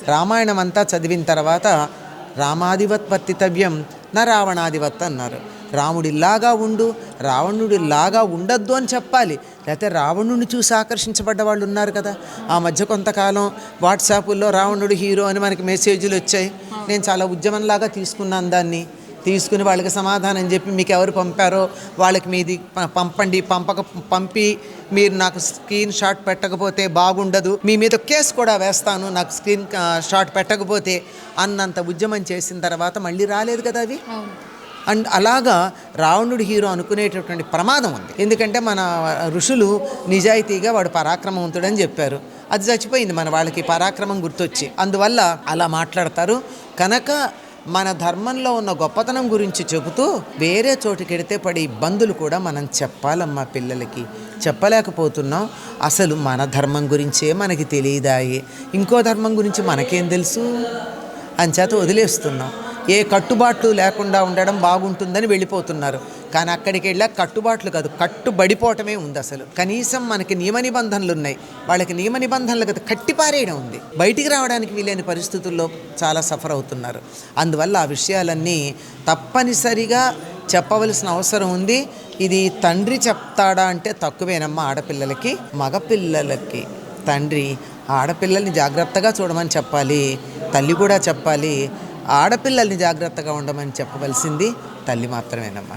రామాయణం అంతా చదివిన తర్వాత రామాదివత్ వర్తితవ్యం నా రావణాదివత్ అన్నారు. రాముడిలాగా ఉండు, రావణుడిలాగా ఉండొద్దు అని చెప్పాలి. లేకపోతే రావణుడిని చూసి ఆకర్షించబడ్డ వాళ్ళు ఉన్నారు కదా. ఆ మధ్య కొంతకాలం వాట్సాపుల్లో రావణుడు హీరో అని మనకి మెసేజ్లు వచ్చాయి. నేను చాలా ఉద్యమంలాగా తీసుకున్నాను దాన్ని. తీసుకుని వాళ్ళకి సమాధానం చెప్పి మీకు ఎవరు పంపారో వాళ్ళకి మీది పంపండి, పంపి మీరు నాకు స్క్రీన్ షాట్ పెట్టకపోతే బాగుండదు, మీ మీద కేసు కూడా వేస్తాను నాకు స్క్రీన్ షాట్ పెట్టకపోతే అన్నంత ఉద్యమం చేసిన తర్వాత మళ్ళీ రాలేదు కదా అవి. అండ్ అలాగా రావణుడు హీరో అనుకునేటటువంటి ప్రమాదం ఉంది. ఎందుకంటే మన ఋషులు నిజాయితీగా వాడు పరాక్రమవంతుడని చెప్పారు. అది చచ్చిపోయింది మన వాళ్ళకి, పరాక్రమం గుర్తొచ్చి. అందువల్ల అలా మాట్లాడతారు. కనుక మన ధర్మంలో ఉన్న గొప్పతనం గురించి చెబుతూ వేరే చోటుకెడితే పడే ఇబ్బందులు కూడా మనం చెప్పాలమ్మా పిల్లలకి. చెప్పలేకపోతున్నాం. అసలు మన ధర్మం గురించే మనకి తెలియదాయి, ఇంకో ధర్మం గురించి మనకేం తెలుసు అంచేత వదిలేస్తున్నాం. ఏ కట్టుబాట్లు లేకుండా ఉండడం బాగుంటుందని వెళ్ళిపోతున్నారు. కానీ అక్కడికి వెళ్ళాక కట్టుబాట్లు కాదు, కట్టుబడిపోవటమే ఉంది. అసలు కనీసం మనకి నియమ నిబంధనలు ఉన్నాయి, వాళ్ళకి నియమ నిబంధనలు కదా కట్టిపారేయడం ఉంది. బయటికి రావడానికి వీలైన పరిస్థితుల్లో చాలా సఫర్ అవుతున్నారు. అందువల్ల ఆ విషయాలన్నీ తప్పనిసరిగా చెప్పవలసిన అవసరం ఉంది. ఇది తండ్రి చెప్తాడా అంటే తక్కువేనమ్మా. ఆడపిల్లలకి, మగపిల్లలకి తండ్రి ఆడపిల్లల్ని జాగ్రత్తగా చూడమని చెప్పాలి, తల్లి కూడా చెప్పాలి. ఆడపిల్లల్ని జాగ్రత్తగా ఉండమని చెప్పవలసింది తల్లి మాత్రమేనమ్మా.